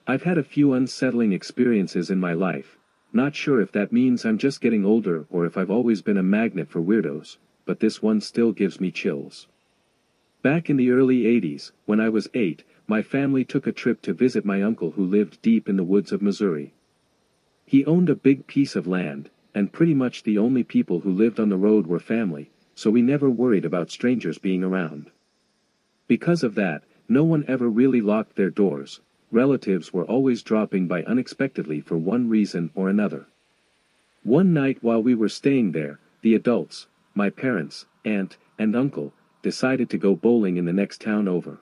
I've had a few unsettling experiences in my life, not sure if that means I'm just getting older or if I've always been a magnet for weirdos, but this one still gives me chills. Back in the early 80s, when I was 8, my family took a trip to visit my uncle who lived deep in the woods of Missouri. He owned a big piece of land, and pretty much the only people who lived on the road were family, so we never worried about strangers being around. Because of that, no one ever really locked their doors. Relatives were always dropping by unexpectedly for one reason or another. One night while we were staying there, the adults, my parents, aunt, and uncle, decided to go bowling in the next town over.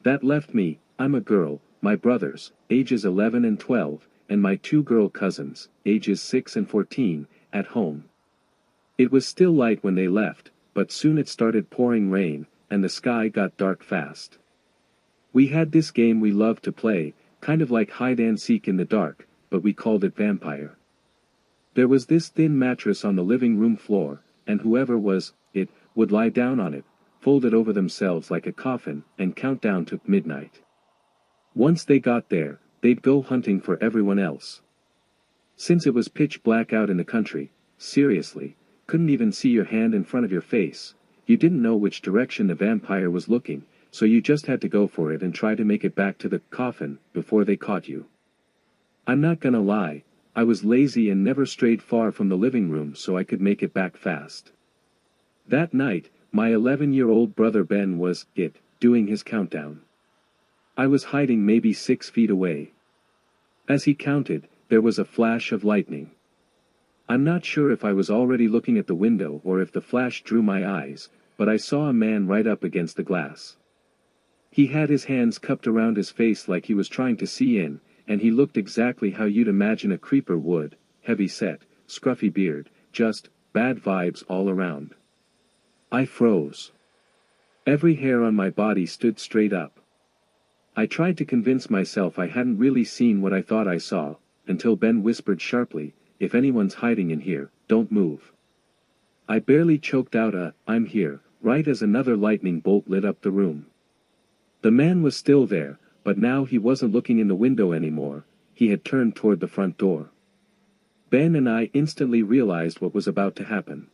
That left me, I'm a girl, my brothers, ages 11 and 12, and my two girl cousins, ages 6 and 14, at home. It was still light when they left, but soon it started pouring rain, and the sky got dark fast. We had this game we loved to play, kind of like hide and seek in the dark, but we called it vampire. There was this thin mattress on the living room floor, and whoever was it would lie down on it, fold it over themselves like a coffin, and count down to midnight. Once they got there, they'd go hunting for everyone else. Since it was pitch black out in the country, seriously, couldn't even see your hand in front of your face, you didn't know which direction the vampire was looking, so you just had to go for it and try to make it back to the coffin before they caught you. I'm not gonna lie, I was lazy and never strayed far from the living room so I could make it back fast. That night, my 11-year-old brother Ben was doing his countdown. I was hiding maybe 6 feet away. As he counted, there was a flash of lightning. I'm not sure if I was already looking at the window or if the flash drew my eyes, but I saw a man right up against the glass. He had his hands cupped around his face like he was trying to see in, and he looked exactly how you'd imagine a creeper would, heavy set, scruffy beard, just bad vibes all around. I froze. Every hair on my body stood straight up. I tried to convince myself I hadn't really seen what I thought I saw, until Ben whispered sharply, "If anyone's hiding in here, don't move." I barely choked out a, "I'm here," right as another lightning bolt lit up the room. The man was still there, but now he wasn't looking in the window anymore, he had turned toward the front door. Ben and I instantly realized what was about to happen.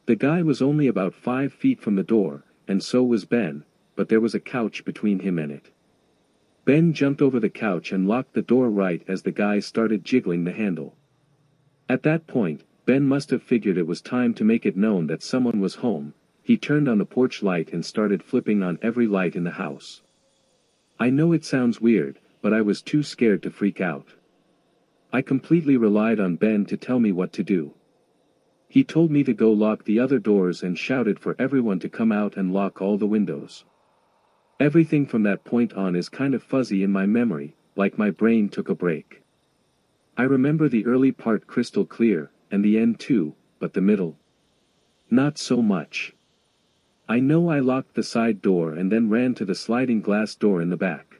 The guy was only about 5 feet from the door, and so was Ben, but there was a couch between him and it. Ben jumped over the couch and locked the door right as the guy started jiggling the handle. At that point, Ben must have figured it was time to make it known that someone was home. He turned on the porch light and started flipping on every light in the house. I know it sounds weird, but I was too scared to freak out. I completely relied on Ben to tell me what to do. He told me to go lock the other doors and shouted for everyone to come out and lock all the windows. Everything from that point on is kind of fuzzy in my memory, like my brain took a break. I remember the early part crystal clear, and the end too, but the middle? Not so much. I know I locked the side door and then ran to the sliding glass door in the back.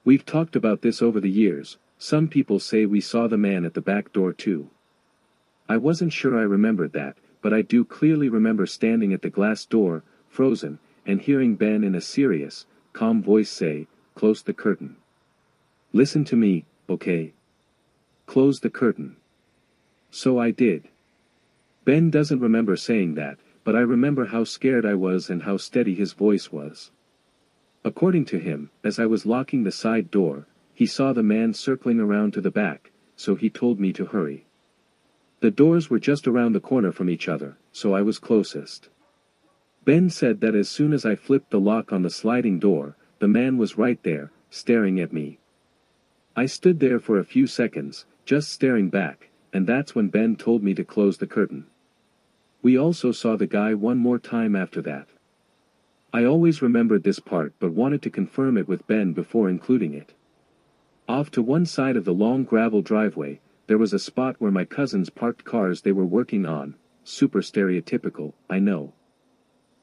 We've talked about this over the years, some people say we saw the man at the back door too. I wasn't sure I remembered that, but I do clearly remember standing at the glass door, frozen, and hearing Ben in a serious, calm voice say, "Close the curtain. Listen to me, okay? Close the curtain." So I did. Ben doesn't remember saying that, but I remember how scared I was and how steady his voice was. According to him, as I was locking the side door, he saw the man circling around to the back, so he told me to hurry. The doors were just around the corner from each other, so I was closest. Ben said that as soon as I flipped the lock on the sliding door, the man was right there, staring at me. I stood there for a few seconds, just staring back, and that's when Ben told me to close the curtain. We also saw the guy one more time after that. I always remembered this part but wanted to confirm it with Ben before including it. Off to one side of the long gravel driveway, there was a spot where my cousins parked cars they were working on, super stereotypical, I know.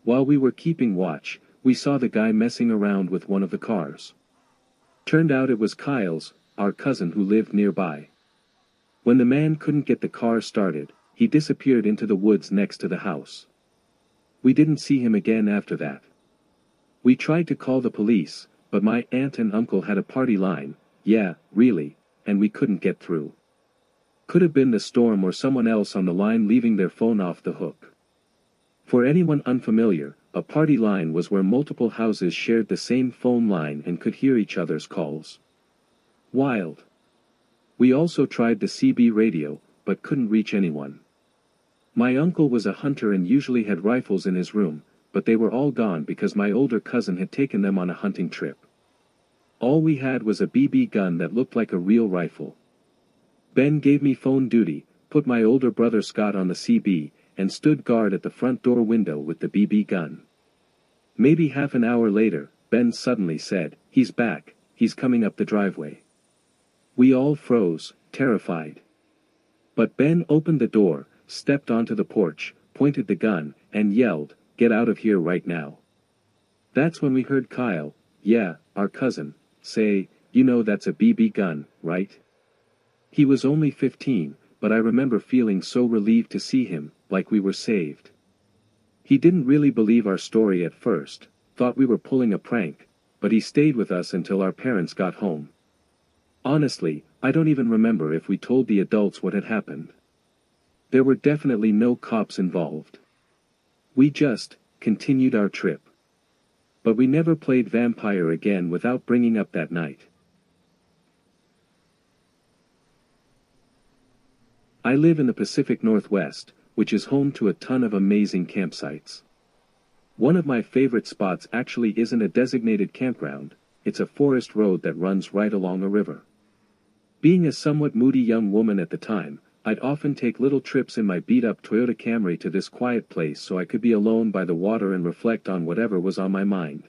While we were keeping watch, we saw the guy messing around with one of the cars. Turned out it was Kyle's, our cousin who lived nearby. When the man couldn't get the car started, he disappeared into the woods next to the house. We didn't see him again after that. We tried to call the police, but my aunt and uncle had a party line, yeah, really, and we couldn't get through. Could have been the storm or someone else on the line leaving their phone off the hook. For anyone unfamiliar, a party line was where multiple houses shared the same phone line and could hear each other's calls. Wild. We also tried the CB radio, but couldn't reach anyone. My uncle was a hunter and usually had rifles in his room, but they were all gone because my older cousin had taken them on a hunting trip. All we had was a BB gun that looked like a real rifle. Ben gave me phone duty, put my older brother Scott on the CB, and stood guard at the front door window with the BB gun. Maybe half an hour later, Ben suddenly said, "He's back, he's coming up the driveway." We all froze, terrified. But Ben opened the door, stepped onto the porch, pointed the gun, and yelled, "Get out of here right now." That's when we heard Kyle, yeah, our cousin, say, "You know that's a BB gun, right?" He was only 15, but I remember feeling so relieved to see him, like we were saved. He didn't really believe our story at first, thought we were pulling a prank, but he stayed with us until our parents got home. Honestly, I don't even remember if we told the adults what had happened. There were definitely no cops involved. We just continued our trip. But we never played vampire again without bringing up that night. I live in the Pacific Northwest, which is home to a ton of amazing campsites. One of my favorite spots actually isn't a designated campground, it's a forest road that runs right along a river. Being a somewhat moody young woman at the time, I'd often take little trips in my beat-up Toyota Camry to this quiet place so I could be alone by the water and reflect on whatever was on my mind.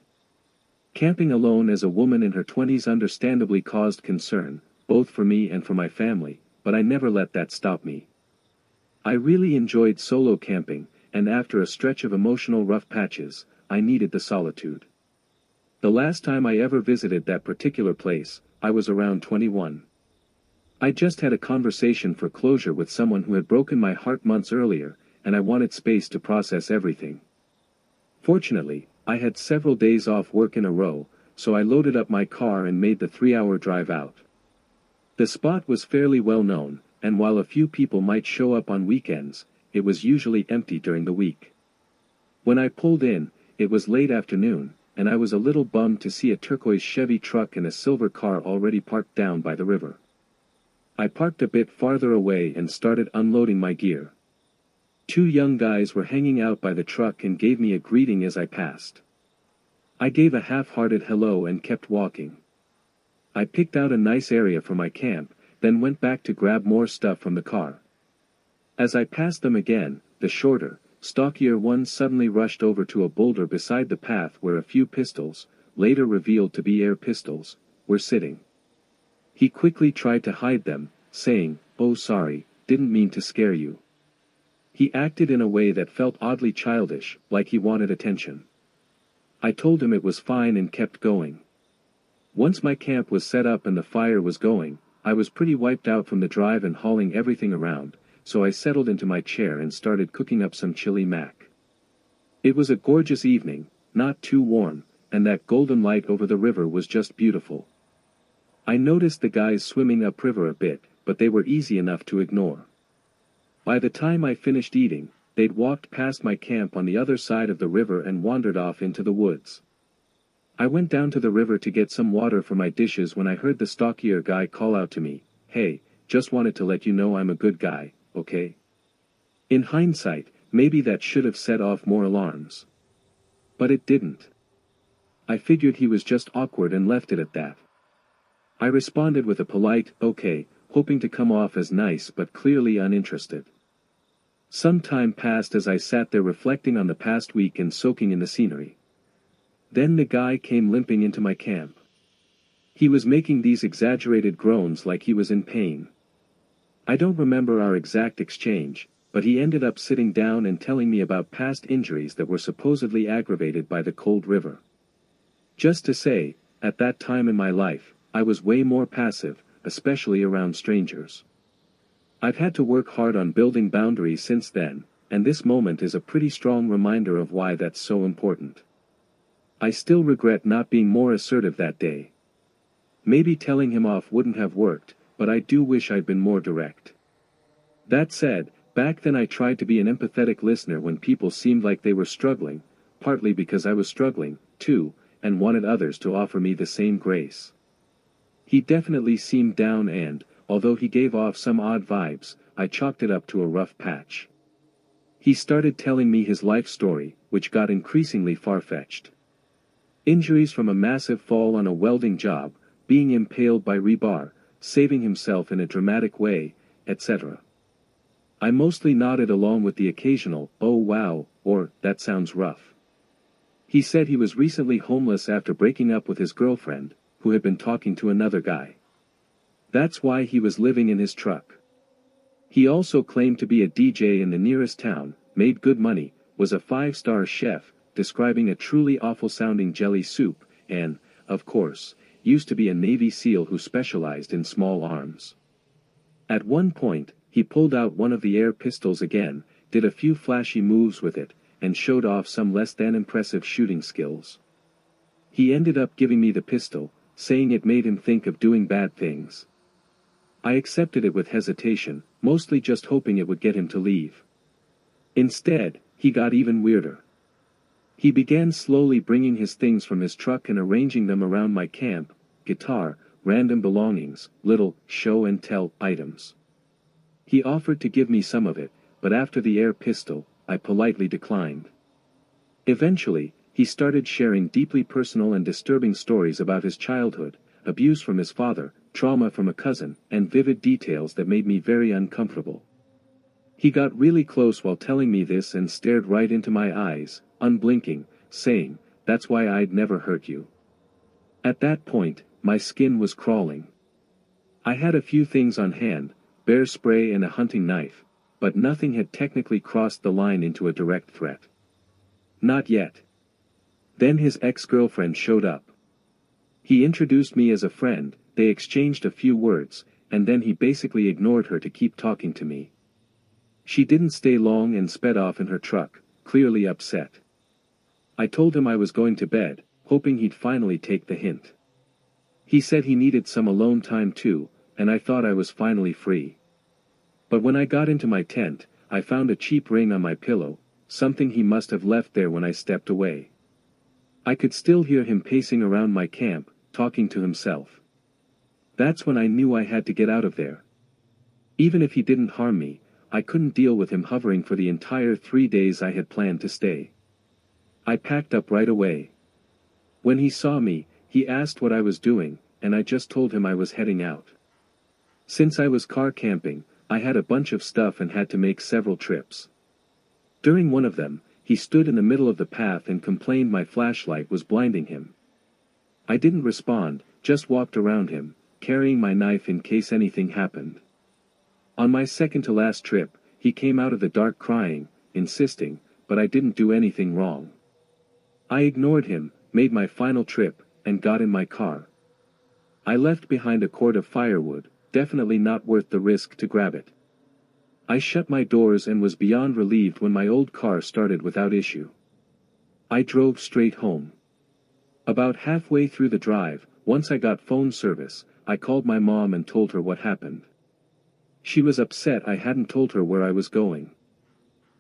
Camping alone as a woman in her 20s understandably caused concern, both for me and for my family, but I never let that stop me. I really enjoyed solo camping, and after a stretch of emotional rough patches, I needed the solitude. The last time I ever visited that particular place, I was around 21. I just had a conversation for closure with someone who had broken my heart months earlier, and I wanted space to process everything. Fortunately, I had several days off work in a row, so I loaded up my car and made the 3-hour drive out. The spot was fairly well known, and while a few people might show up on weekends, it was usually empty during the week. When I pulled in, it was late afternoon, and I was a little bummed to see a turquoise Chevy truck and a silver car already parked down by the river. I parked a bit farther away and started unloading my gear. 2 young guys were hanging out by the truck and gave me a greeting as I passed. I gave a half-hearted hello and kept walking. I picked out a nice area for my camp, then went back to grab more stuff from the car. As I passed them again, the shorter, stockier one suddenly rushed over to a boulder beside the path where a few pistols, later revealed to be air pistols, were sitting. He quickly tried to hide them, saying, "Oh sorry, didn't mean to scare you." He acted in a way that felt oddly childish, like he wanted attention. I told him it was fine and kept going. Once my camp was set up and the fire was going, I was pretty wiped out from the drive and hauling everything around, so I settled into my chair and started cooking up some chili mac. It was a gorgeous evening, not too warm, and that golden light over the river was just beautiful. I noticed the guys swimming upriver a bit, but they were easy enough to ignore. By the time I finished eating, they'd walked past my camp on the other side of the river and wandered off into the woods. I went down to the river to get some water for my dishes when I heard the stockier guy call out to me, "Hey, just wanted to let you know I'm a good guy, okay?" In hindsight, maybe that should have set off more alarms. But it didn't. I figured he was just awkward and left it at that. I responded with a polite, "Okay," hoping to come off as nice but clearly uninterested. Some time passed as I sat there reflecting on the past week and soaking in the scenery. Then the guy came limping into my camp. He was making these exaggerated groans like he was in pain. I don't remember our exact exchange, but he ended up sitting down and telling me about past injuries that were supposedly aggravated by the cold river. Just to say, at that time in my life, I was way more passive, especially around strangers. I've had to work hard on building boundaries since then, and this moment is a pretty strong reminder of why that's so important. I still regret not being more assertive that day. Maybe telling him off wouldn't have worked, but I do wish I'd been more direct. That said, back then I tried to be an empathetic listener when people seemed like they were struggling, partly because I was struggling, too, and wanted others to offer me the same grace. He definitely seemed down and, although he gave off some odd vibes, I chalked it up to a rough patch. He started telling me his life story, which got increasingly far-fetched. Injuries from a massive fall on a welding job, being impaled by rebar, saving himself in a dramatic way, etc. I mostly nodded along with the occasional, "Oh wow," or, "That sounds rough." He said he was recently homeless after breaking up with his girlfriend, who had been talking to another guy. That's why he was living in his truck. He also claimed to be a DJ in the nearest town, made good money, was a 5-star chef, describing a truly awful-sounding jelly soup, and, of course, used to be a Navy SEAL who specialized in small arms. At one point, he pulled out one of the air pistols again, did a few flashy moves with it, and showed off some less than impressive shooting skills. He ended up giving me the pistol, saying it made him think of doing bad things. I accepted it with hesitation, mostly just hoping it would get him to leave. Instead, he got even weirder. He began slowly bringing his things from his truck and arranging them around my camp, guitar, random belongings, little show-and-tell items. He offered to give me some of it, but after the air pistol, I politely declined. Eventually, he started sharing deeply personal and disturbing stories about his childhood, abuse from his father, trauma from a cousin, and vivid details that made me very uncomfortable. He got really close while telling me this and stared right into my eyes, unblinking, saying, "That's why I'd never hurt you." At that point, my skin was crawling. I had a few things on hand, bear spray and a hunting knife, but nothing had technically crossed the line into a direct threat. Not yet. Then his ex-girlfriend showed up. He introduced me as a friend, they exchanged a few words, and then he basically ignored her to keep talking to me. She didn't stay long and sped off in her truck, clearly upset. I told him I was going to bed, hoping he'd finally take the hint. He said he needed some alone time too, and I thought I was finally free. But when I got into my tent, I found a cheap ring on my pillow, something he must have left there when I stepped away. I could still hear him pacing around my camp, talking to himself. That's when I knew I had to get out of there. Even if he didn't harm me, I couldn't deal with him hovering for the entire 3 days I had planned to stay. I packed up right away. When he saw me, he asked what I was doing, and I just told him I was heading out. Since I was car camping, I had a bunch of stuff and had to make several trips. During one of them, he stood in the middle of the path and complained my flashlight was blinding him. I didn't respond, just walked around him, carrying my knife in case anything happened. On my second-to-last trip, he came out of the dark crying, insisting, but I didn't do anything wrong. I ignored him, made my final trip, and got in my car. I left behind a cord of firewood, definitely not worth the risk to grab it. I shut my doors and was beyond relieved when my old car started without issue. I drove straight home. About halfway through the drive, once I got phone service, I called my mom and told her what happened. She was upset I hadn't told her where I was going.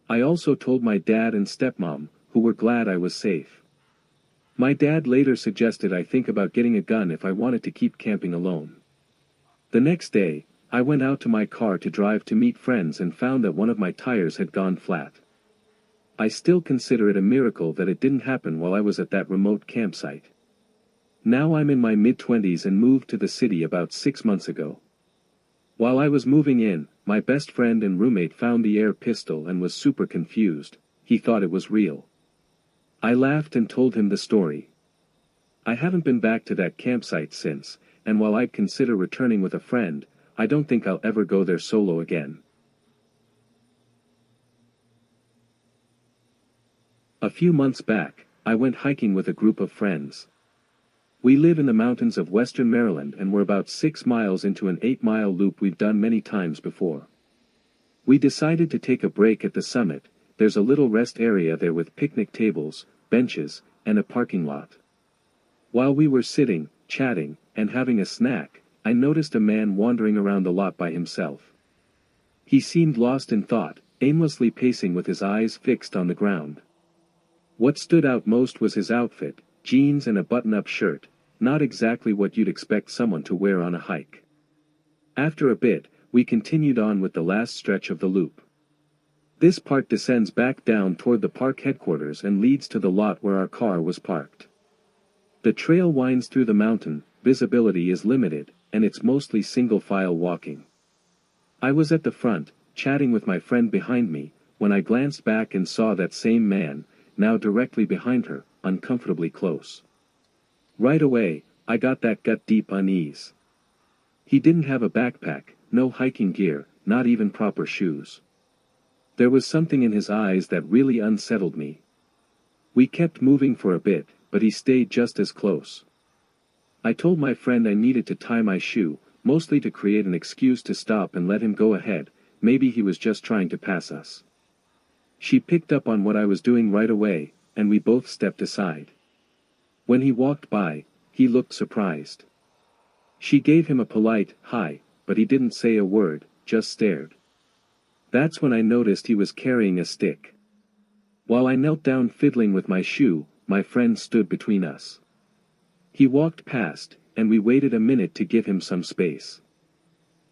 I also told my dad and stepmom, who were glad I was safe. My dad later suggested I think about getting a gun if I wanted to keep camping alone. The next day, I went out to my car to drive to meet friends and found that one of my tires had gone flat. I still consider it a miracle that it didn't happen while I was at that remote campsite. Now I'm in my mid-20s and moved to the city about 6 months ago. While I was moving in, my best friend and roommate found the air pistol and was super confused. He thought it was real. I laughed and told him the story. I haven't been back to that campsite since, and while I'd consider returning with a friend, I don't think I'll ever go there solo again. A few months back, I went hiking with a group of friends. We live in the mountains of western Maryland and we're about 6 miles into an 8-mile loop we've done many times before. We decided to take a break at the summit. There's a little rest area there with picnic tables, benches, and a parking lot. While we were sitting, chatting, and having a snack, I noticed a man wandering around the lot by himself. He seemed lost in thought, aimlessly pacing with his eyes fixed on the ground. What stood out most was his outfit, jeans and a button-up shirt, not exactly what you'd expect someone to wear on a hike. After a bit, we continued on with the last stretch of the loop. This part descends back down toward the park headquarters and leads to the lot where our car was parked. The trail winds through the mountain, visibility is limited, and it's mostly single-file walking. I was at the front, chatting with my friend behind me, when I glanced back and saw that same man, now directly behind her, uncomfortably close. Right away, I got that gut-deep unease. He didn't have a backpack, no hiking gear, not even proper shoes. There was something in his eyes that really unsettled me. We kept moving for a bit, but he stayed just as close. I told my friend I needed to tie my shoe, mostly to create an excuse to stop and let him go ahead, maybe he was just trying to pass us. She picked up on what I was doing right away, and we both stepped aside. When he walked by, he looked surprised. She gave him a polite, "Hi," but he didn't say a word, just stared. That's when I noticed he was carrying a stick. While I knelt down fiddling with my shoe, my friend stood between us. He walked past, and we waited a minute to give him some space.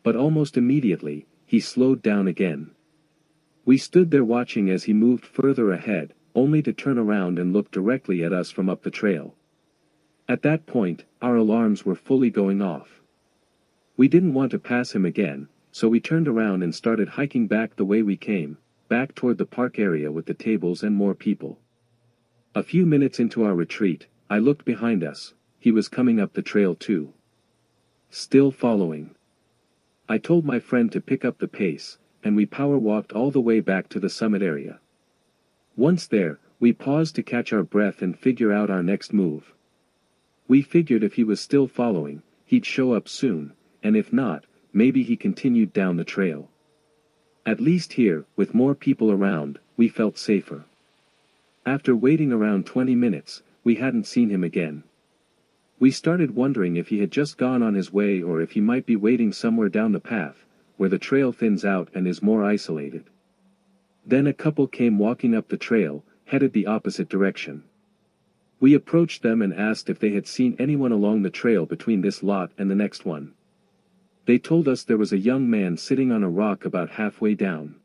But almost immediately, he slowed down again. We stood there watching as he moved further ahead, only to turn around and look directly at us from up the trail. At that point, our alarms were fully going off. We didn't want to pass him again, so we turned around and started hiking back the way we came, back toward the park area with the tables and more people. A few minutes into our retreat, I looked behind us, he was coming up the trail too. Still following. I told my friend to pick up the pace, and we power walked all the way back to the summit area. Once there, we paused to catch our breath and figure out our next move. We figured if he was still following, he'd show up soon, and if not, maybe he continued down the trail. At least here, with more people around, we felt safer. After waiting around 20 minutes, we hadn't seen him again. We started wondering if he had just gone on his way or if he might be waiting somewhere down the path, where the trail thins out and is more isolated. Then a couple came walking up the trail, headed the opposite direction. We approached them and asked if they had seen anyone along the trail between this lot and the next one. They told us there was a young man sitting on a rock about halfway down.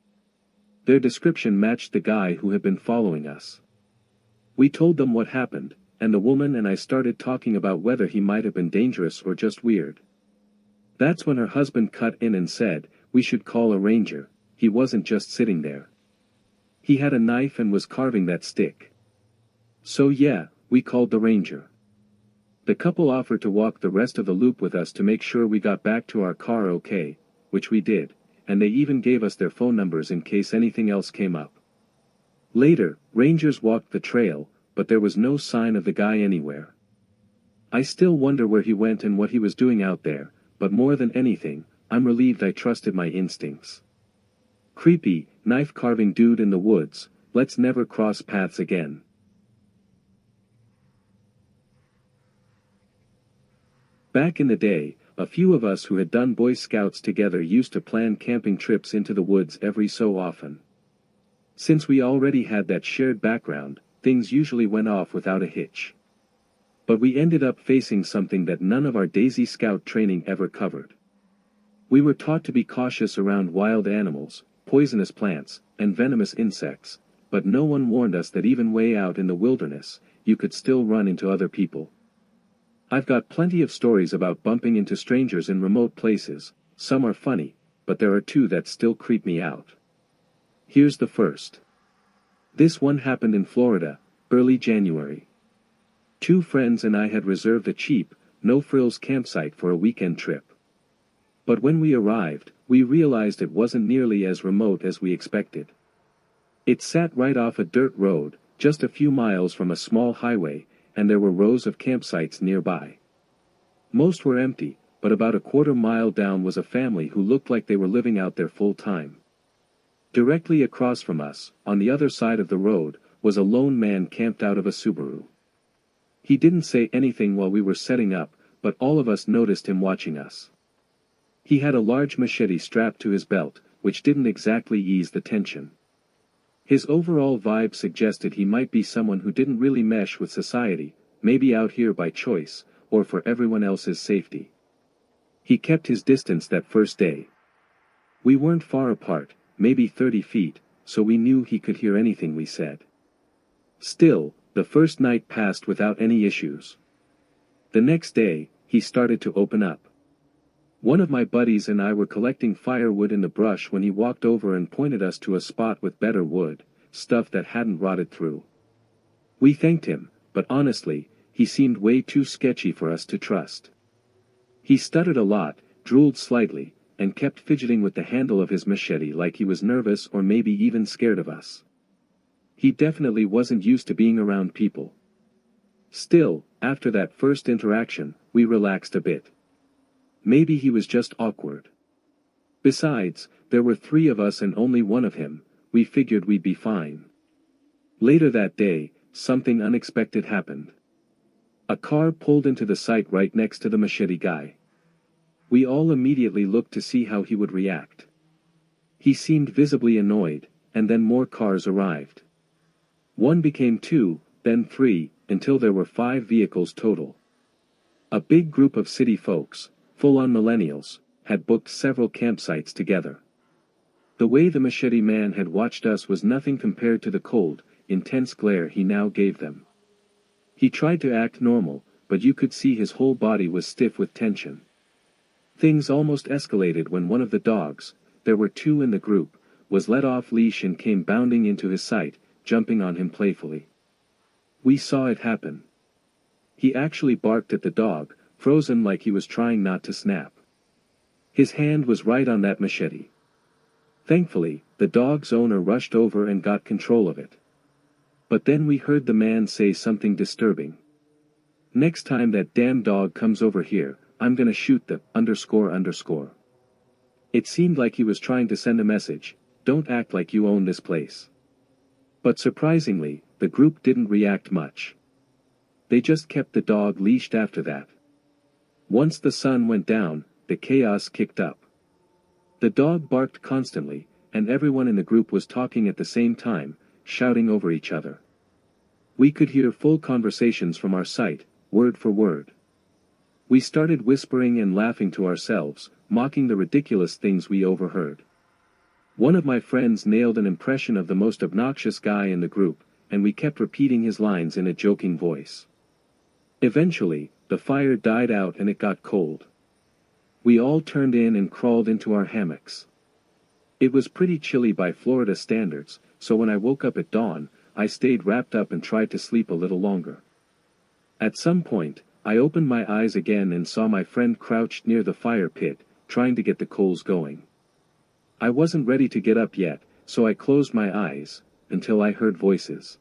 Their description matched the guy who had been following us. We told them what happened, and the woman and I started talking about whether he might have been dangerous or just weird. That's when her husband cut in and said, "We should call a ranger, he wasn't just sitting there. He had a knife and was carving that stick." So yeah, we called the ranger. The couple offered to walk the rest of the loop with us to make sure we got back to our car okay, which we did, and they even gave us their phone numbers in case anything else came up. Later, rangers walked the trail, but there was no sign of the guy anywhere. I still wonder where he went and what he was doing out there, but more than anything, I'm relieved I trusted my instincts. Creepy, knife-carving dude in the woods, let's never cross paths again. Back in the day, a few of us who had done Boy Scouts together used to plan camping trips into the woods every so often. Since we already had that shared background, things usually went off without a hitch. But we ended up facing something that none of our Daisy Scout training ever covered. We were taught to be cautious around wild animals, poisonous plants, and venomous insects, but no one warned us that even way out in the wilderness, you could still run into other people. I've got plenty of stories about bumping into strangers in remote places, some are funny, but there are two that still creep me out. Here's the first. This one happened in Florida, early January. Two friends and I had reserved a cheap, no-frills campsite for a weekend trip. But when we arrived, we realized it wasn't nearly as remote as we expected. It sat right off a dirt road, just a few miles from a small highway, and there were rows of campsites nearby. Most were empty, but about a quarter-mile down was a family who looked like they were living out there full-time. Directly across from us, on the other side of the road, was a lone man camped out of a Subaru. He didn't say anything while we were setting up, but all of us noticed him watching us. He had a large machete strapped to his belt, which didn't exactly ease the tension. His overall vibe suggested he might be someone who didn't really mesh with society, maybe out here by choice, or for everyone else's safety. He kept his distance that first day. We weren't far apart, maybe 30 feet, so we knew he could hear anything we said. Still, the first night passed without any issues. The next day, he started to open up. One of my buddies and I were collecting firewood in the brush when he walked over and pointed us to a spot with better wood, stuff that hadn't rotted through. We thanked him, but honestly, he seemed way too sketchy for us to trust. He stuttered a lot, drooled slightly, and kept fidgeting with the handle of his machete like he was nervous or maybe even scared of us. He definitely wasn't used to being around people. Still, after that first interaction, we relaxed a bit. Maybe he was just awkward. Besides, there were 3 of us and only one of him, we figured we'd be fine. Later that day, something unexpected happened. A car pulled into the site right next to the machete guy. We all immediately looked to see how he would react. He seemed visibly annoyed, and then more cars arrived. 1 became 2, then 3, until there were 5 vehicles total. A big group of city folks, full-on millennials, had booked several campsites together. The way the machete man had watched us was nothing compared to the cold, intense glare he now gave them. He tried to act normal, but you could see his whole body was stiff with tension. Things almost escalated when one of the dogs, there were 2 in the group, was let off leash and came bounding into his sight, jumping on him playfully. We saw it happen. He actually barked at the dog, frozen like he was trying not to snap. His hand was right on that machete. Thankfully, the dog's owner rushed over and got control of it. But then we heard the man say something disturbing. "Next time that damn dog comes over here, I'm gonna shoot the __." It seemed like he was trying to send a message, don't act like you own this place. But surprisingly, the group didn't react much. They just kept the dog leashed after that. Once the sun went down, the chaos kicked up. The dog barked constantly, and everyone in the group was talking at the same time, shouting over each other. We could hear full conversations from our site, word for word. We started whispering and laughing to ourselves, mocking the ridiculous things we overheard. One of my friends nailed an impression of the most obnoxious guy in the group, and we kept repeating his lines in a joking voice. Eventually, the fire died out and it got cold. We all turned in and crawled into our hammocks. It was pretty chilly by Florida standards, so when I woke up at dawn, I stayed wrapped up and tried to sleep a little longer. At some point, I opened my eyes again and saw my friend crouched near the fire pit, trying to get the coals going. I wasn't ready to get up yet, so I closed my eyes, until I heard voices.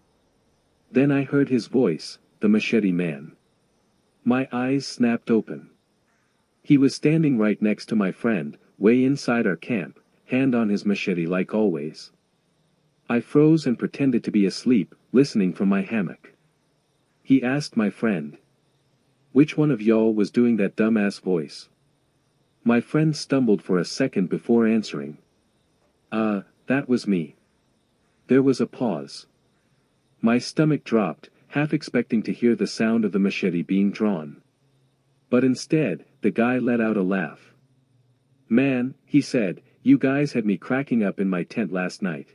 Then I heard his voice, the machete man. My eyes snapped open. He was standing right next to my friend, way inside our camp, hand on his machete like always. I froze and pretended to be asleep, listening from my hammock. He asked my friend, "Which one of y'all was doing that dumbass voice?" My friend stumbled for a second before answering. That was me." There was a pause. My stomach dropped, half expecting to hear the sound of the machete being drawn. But instead, the guy let out a laugh. "Man," he said, "you guys had me cracking up in my tent last night."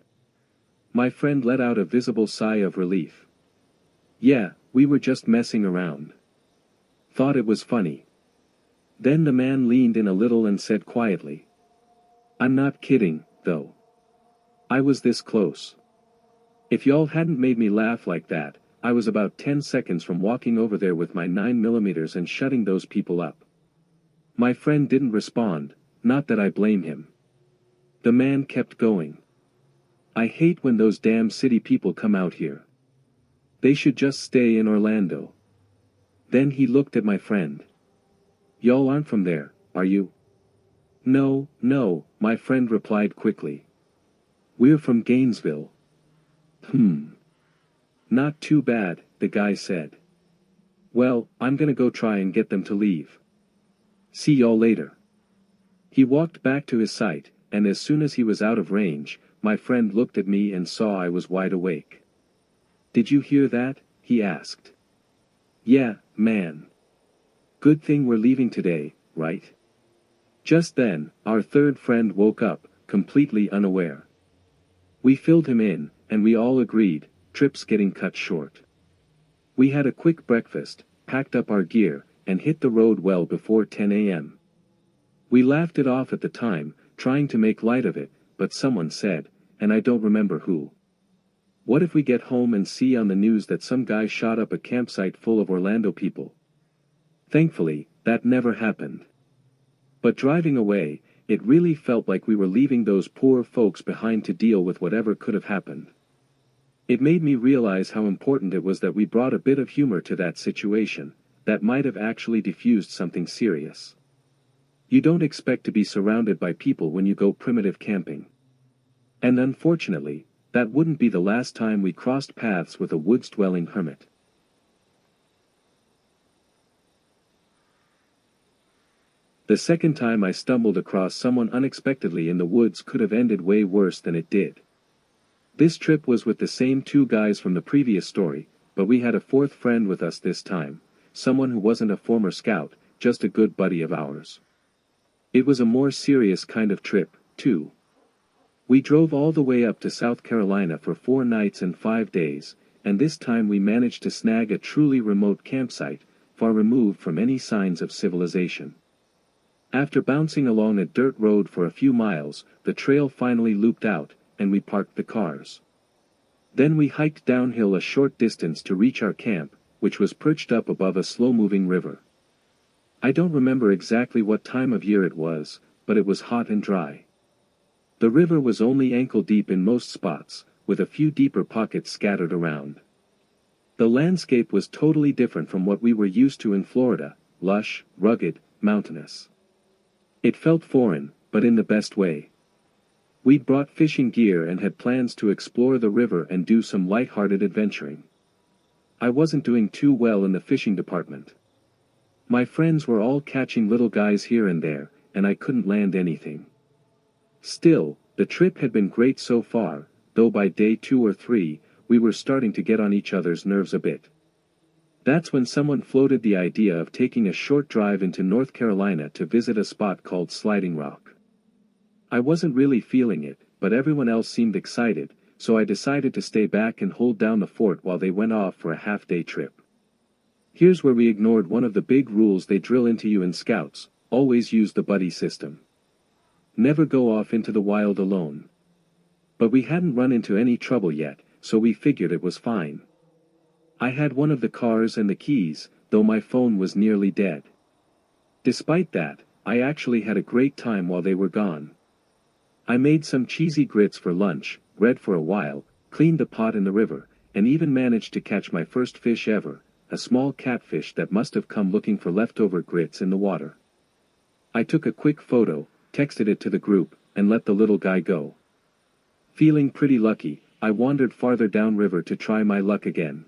My friend let out a visible sigh of relief. "Yeah, we were just messing around. Thought it was funny." Then the man leaned in a little and said quietly, "I'm not kidding, though. I was this close. If y'all hadn't made me laugh like that, I was about 10 seconds from walking over there with my 9mm and shutting those people up." My friend didn't respond, not that I blame him. The man kept going. "I hate when those damn city people come out here. They should just stay in Orlando." Then he looked at my friend. "Y'all aren't from there, are you?" No, my friend replied quickly. "We're from Gainesville." "Not too bad," the guy said. Well, I'm gonna go try and get them to leave. See y'all later. He walked back to his site, and as soon as he was out of range, my friend looked at me and saw I was wide awake. "Did you hear that?" he asked. "Yeah, man. Good thing we're leaving today, right?" Just then, our third friend woke up, completely unaware. We filled him in, and we all agreed, trip's getting cut short. We had a quick breakfast, packed up our gear, and hit the road well before 10 a.m. We laughed it off at the time, trying to make light of it, but someone said, and I don't remember who, "What if we get home and see on the news that some guy shot up a campsite full of Orlando people?" Thankfully, that never happened. But driving away, it really felt like we were leaving those poor folks behind to deal with whatever could have happened. It made me realize how important it was that we brought a bit of humor to that situation, that might have actually diffused something serious. You don't expect to be surrounded by people when you go primitive camping. And unfortunately, that wouldn't be the last time we crossed paths with a woods-dwelling hermit. The second time I stumbled across someone unexpectedly in the woods could have ended way worse than it did. This trip was with the same two guys from the previous story, but we had a fourth friend with us this time, someone who wasn't a former scout, just a good buddy of ours. It was a more serious kind of trip, too. We drove all the way up to South Carolina for 4 nights and 5 days, and this time we managed to snag a truly remote campsite, far removed from any signs of civilization. After bouncing along a dirt road for a few miles, the trail finally looped out, and we parked the cars. Then we hiked downhill a short distance to reach our camp, which was perched up above a slow-moving river. I don't remember exactly what time of year it was, but it was hot and dry. The river was only ankle-deep in most spots, with a few deeper pockets scattered around. The landscape was totally different from what we were used to in Florida, lush, rugged, mountainous. It felt foreign, but in the best way. We'd brought fishing gear and had plans to explore the river and do some light-hearted adventuring. I wasn't doing too well in the fishing department. My friends were all catching little guys here and there, and I couldn't land anything. Still, the trip had been great so far, though by day 2 or 3, we were starting to get on each other's nerves a bit. That's when someone floated the idea of taking a short drive into North Carolina to visit a spot called Sliding Rock. I wasn't really feeling it, but everyone else seemed excited, so I decided to stay back and hold down the fort while they went off for a half-day trip. Here's where we ignored one of the big rules they drill into you in Scouts: always use the buddy system. Never go off into the wild alone. But we hadn't run into any trouble yet, so we figured it was fine. I had one of the cars and the keys, though my phone was nearly dead. Despite that, I actually had a great time while they were gone. I made some cheesy grits for lunch, read for a while, cleaned the pot in the river, and even managed to catch my first fish ever, a small catfish that must have come looking for leftover grits in the water. I took a quick photo, texted it to the group, and let the little guy go. Feeling pretty lucky, I wandered farther downriver to try my luck again.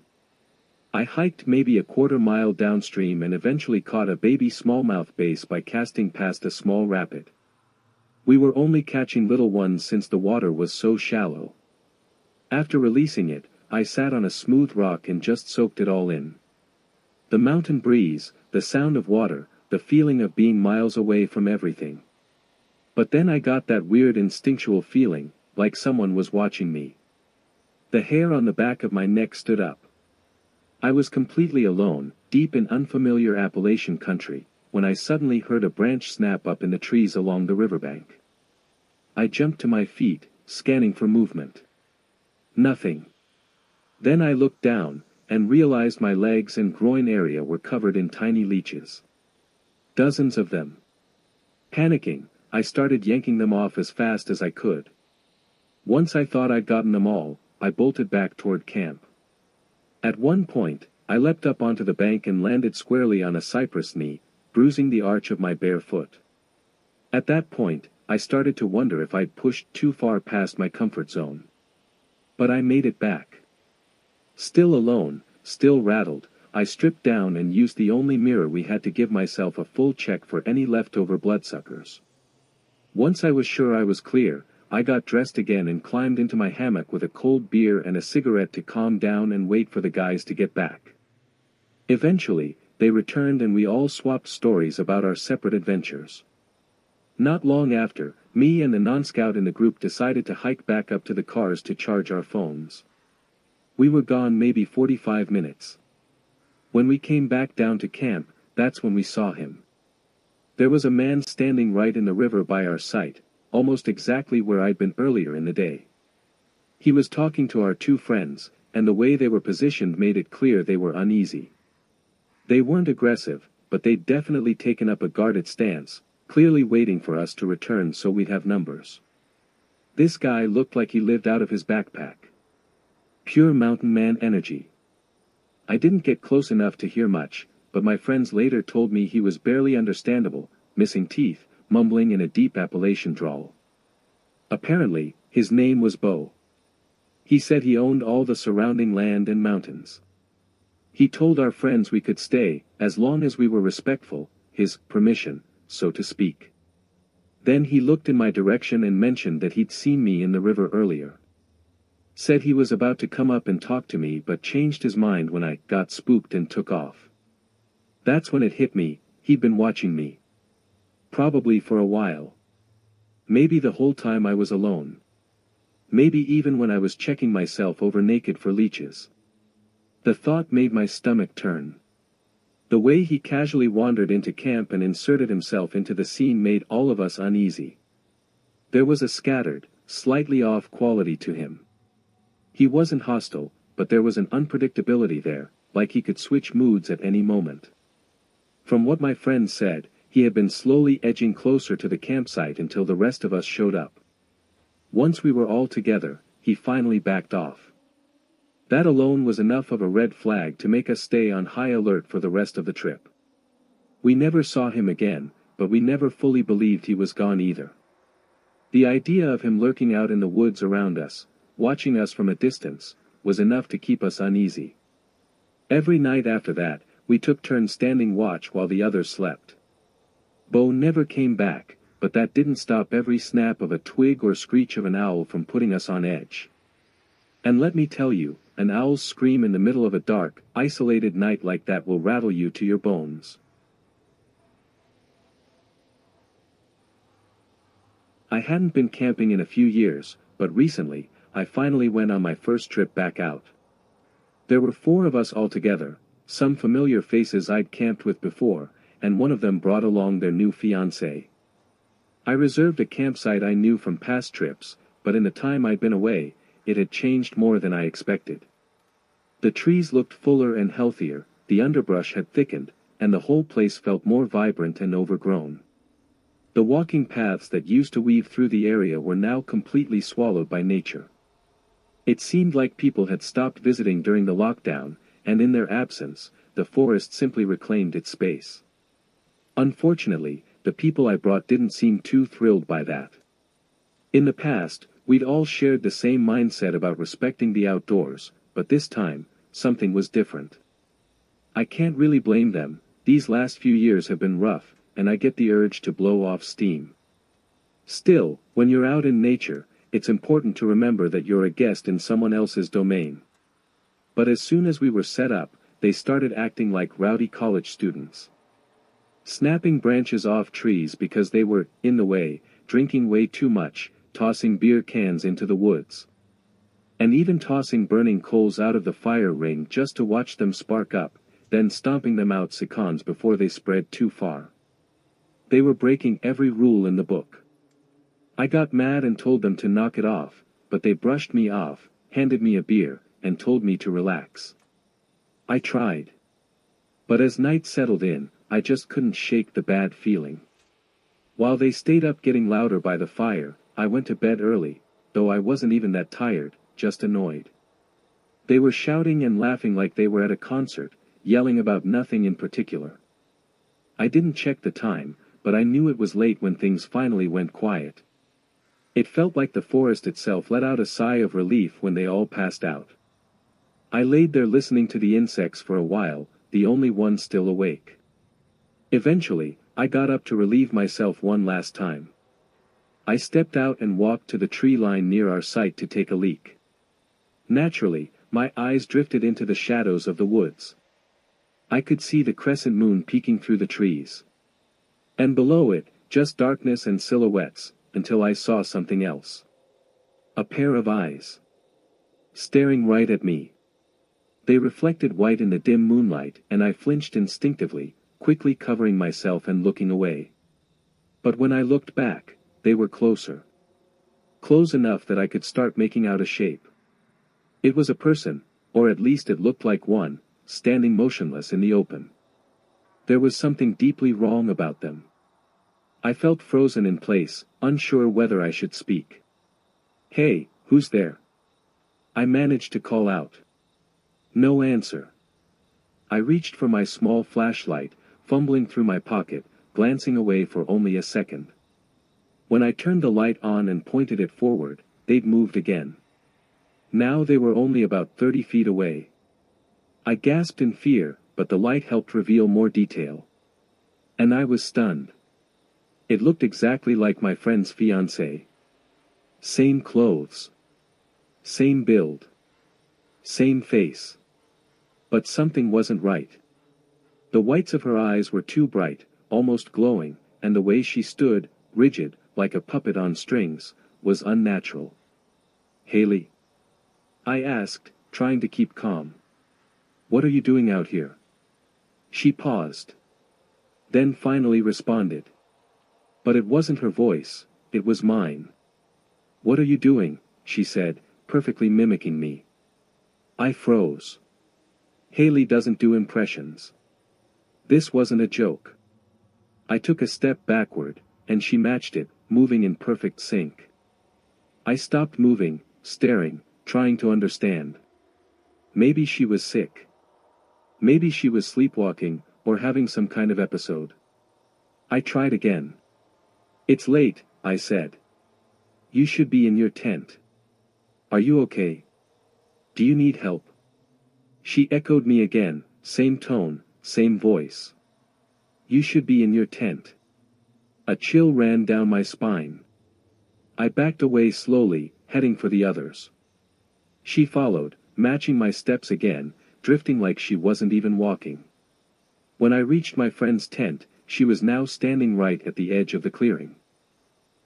I hiked maybe a quarter-mile downstream and eventually caught a baby smallmouth bass by casting past a small rapid. We were only catching little ones since the water was so shallow. After releasing it, I sat on a smooth rock and just soaked it all in. The mountain breeze, the sound of water, the feeling of being miles away from everything. But then I got that weird instinctual feeling, like someone was watching me. The hair on the back of my neck stood up. I was completely alone, deep in unfamiliar Appalachian country, when I suddenly heard a branch snap up in the trees along the riverbank. I jumped to my feet, scanning for movement. Nothing. Then I looked down, and realized my legs and groin area were covered in tiny leeches. Dozens of them. Panicking, I started yanking them off as fast as I could. Once I thought I'd gotten them all, I bolted back toward camp. At one point, I leapt up onto the bank and landed squarely on a cypress knee, bruising the arch of my bare foot. At that point, I started to wonder if I'd pushed too far past my comfort zone. But I made it back. Still alone, still rattled, I stripped down and used the only mirror we had to give myself a full check for any leftover bloodsuckers. Once I was sure I was clear, I got dressed again and climbed into my hammock with a cold beer and a cigarette to calm down and wait for the guys to get back. Eventually, they returned and we all swapped stories about our separate adventures. Not long after, me and the non-scout in the group decided to hike back up to the cars to charge our phones. We were gone maybe 45 minutes. When we came back down to camp, that's when we saw him. There was a man standing right in the river by our site, almost exactly where I'd been earlier in the day. He was talking to our two friends, and the way they were positioned made it clear they were uneasy. They weren't aggressive, but they'd definitely taken up a guarded stance, clearly waiting for us to return so we'd have numbers. This guy looked like he lived out of his backpack. Pure mountain man energy. I didn't get close enough to hear much, but my friends later told me he was barely understandable, missing teeth, mumbling in a deep Appalachian drawl. Apparently, his name was Bo. He said he owned all the surrounding land and mountains. He told our friends we could stay, as long as we were respectful, his permission, so to speak. Then he looked in my direction and mentioned that he'd seen me in the river earlier. Said he was about to come up and talk to me but changed his mind when I got spooked and took off. That's when it hit me, he'd been watching me. Probably for a while. Maybe the whole time I was alone. Maybe even when I was checking myself over naked for leeches. The thought made my stomach turn. The way he casually wandered into camp and inserted himself into the scene made all of us uneasy. There was a scattered, slightly off quality to him. He wasn't hostile, but there was an unpredictability there, like he could switch moods at any moment. From what my friend said, he had been slowly edging closer to the campsite until the rest of us showed up. Once we were all together, he finally backed off. That alone was enough of a red flag to make us stay on high alert for the rest of the trip. We never saw him again, but we never fully believed he was gone either. The idea of him lurking out in the woods around us, watching us from a distance, was enough to keep us uneasy. Every night after that, we took turns standing watch while the others slept. Bo never came back, but that didn't stop every snap of a twig or screech of an owl from putting us on edge. And let me tell you, an owl's scream in the middle of a dark, isolated night like that will rattle you to your bones. I hadn't been camping in a few years, but recently, I finally went on my first trip back out. There were 4 of us all together, some familiar faces I'd camped with before, and one of them brought along their new fiancée. I reserved a campsite I knew from past trips, but in the time I'd been away, it had changed more than I expected. The trees looked fuller and healthier, the underbrush had thickened, and the whole place felt more vibrant and overgrown. The walking paths that used to weave through the area were now completely swallowed by nature. It seemed like people had stopped visiting during the lockdown, and in their absence, the forest simply reclaimed its space. Unfortunately, the people I brought didn't seem too thrilled by that. In the past, we'd all shared the same mindset about respecting the outdoors, but this time, something was different. I can't really blame them, these last few years have been rough, and I get the urge to blow off steam. Still, when you're out in nature, it's important to remember that you're a guest in someone else's domain. But as soon as we were set up, they started acting like rowdy college students. Snapping branches off trees because they were in the way, drinking way too much, tossing beer cans into the woods. And even tossing burning coals out of the fire ring just to watch them spark up, then stomping them out seconds before they spread too far. They were breaking every rule in the book. I got mad and told them to knock it off, but they brushed me off, handed me a beer, and told me to relax. I tried. But as night settled in, I just couldn't shake the bad feeling. While they stayed up getting louder by the fire, I went to bed early, though I wasn't even that tired, just annoyed. They were shouting and laughing like they were at a concert, yelling about nothing in particular. I didn't check the time, but I knew it was late when things finally went quiet. It felt like the forest itself let out a sigh of relief when they all passed out. I laid there listening to the insects for a while, the only one still awake. Eventually, I got up to relieve myself one last time. I stepped out and walked to the tree line near our site to take a leak. Naturally, my eyes drifted into the shadows of the woods. I could see the crescent moon peeking through the trees. And below it, just darkness and silhouettes, until I saw something else. A pair of eyes. Staring right at me. They reflected white in the dim moonlight, and I flinched instinctively, quickly covering myself and looking away. But when I looked back, they were closer. Close enough that I could start making out a shape. It was a person, or at least it looked like one, standing motionless in the open. There was something deeply wrong about them. I felt frozen in place, unsure whether I should speak. "Hey, who's there?" I managed to call out. No answer. I reached for my small flashlight, fumbling through my pocket, glancing away for only a second. When I turned the light on and pointed it forward, they'd moved again. Now they were only about 30 feet away. I gasped in fear, but the light helped reveal more detail. And I was stunned. It looked exactly like my friend's fiancée. Same clothes. Same build. Same face. But something wasn't right. The whites of her eyes were too bright, almost glowing, and the way she stood, rigid, like a puppet on strings, was unnatural. "Haley?" I asked, trying to keep calm. "What are you doing out here?" She paused. Then finally responded. But it wasn't her voice, it was mine. "What are you doing?" she said, perfectly mimicking me. I froze. Haley doesn't do impressions. This wasn't a joke. I took a step backward, and she matched it, moving in perfect sync. I stopped moving, staring, trying to understand. Maybe she was sick. Maybe she was sleepwalking, or having some kind of episode. I tried again. "It's late," I said. "You should be in your tent. Are you okay? Do you need help?" She echoed me again, same tone, same voice. "You should be in your tent." A chill ran down my spine. I backed away slowly, heading for the others. She followed, matching my steps again, drifting like she wasn't even walking. When I reached my friend's tent, she was now standing right at the edge of the clearing.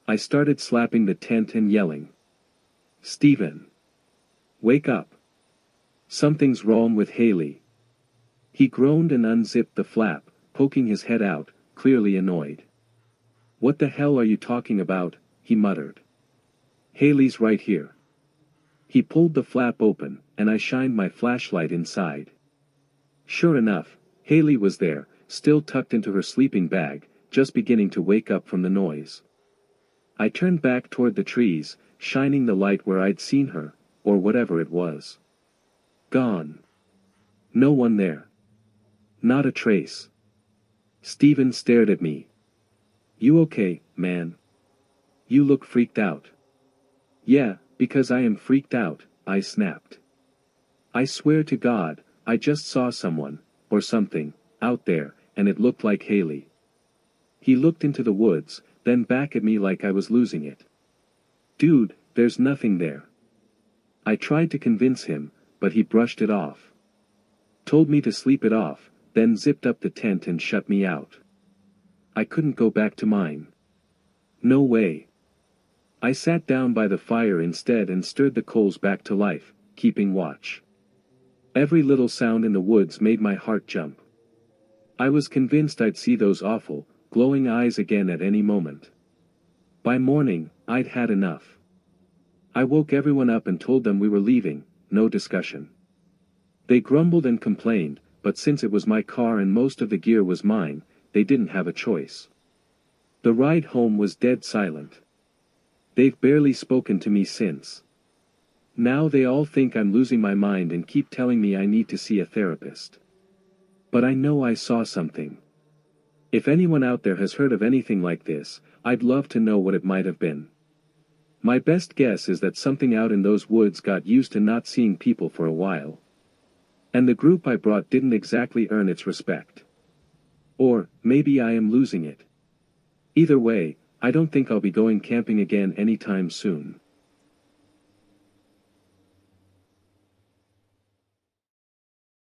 I started slapping the tent and yelling. "Steven! Wake up! Something's wrong with Haley." He groaned and unzipped the flap, poking his head out, clearly annoyed. "What the hell are you talking about?" he muttered. "Haley's right here." He pulled the flap open, and I shined my flashlight inside. Sure enough, Haley was there, still tucked into her sleeping bag, just beginning to wake up from the noise. I turned back toward the trees, shining the light where I'd seen her, or whatever it was. Gone. No one there. Not a trace. Steven stared at me. "You okay, man? You look freaked out." "Yeah, because I am freaked out," I snapped. "I swear to God, I just saw someone, or something, out there, and it looked like Haley." He looked into the woods, then back at me like I was losing it. "Dude, there's nothing there." I tried to convince him, but he brushed it off. Told me to sleep it off, then zipped up the tent and shut me out. I couldn't go back to mine. No way. I sat down by the fire instead and stirred the coals back to life, keeping watch. Every little sound in the woods made my heart jump. I was convinced I'd see those awful, glowing eyes again at any moment. By morning, I'd had enough. I woke everyone up and told them we were leaving, no discussion. They grumbled and complained, but since it was my car and most of the gear was mine, they didn't have a choice. The ride home was dead silent. They've barely spoken to me since. Now they all think I'm losing my mind and keep telling me I need to see a therapist. But I know I saw something. If anyone out there has heard of anything like this, I'd love to know what it might have been. My best guess is that something out in those woods got used to not seeing people for a while. And the group I brought didn't exactly earn its respect. Or, maybe I am losing it. Either way, I don't think I'll be going camping again anytime soon.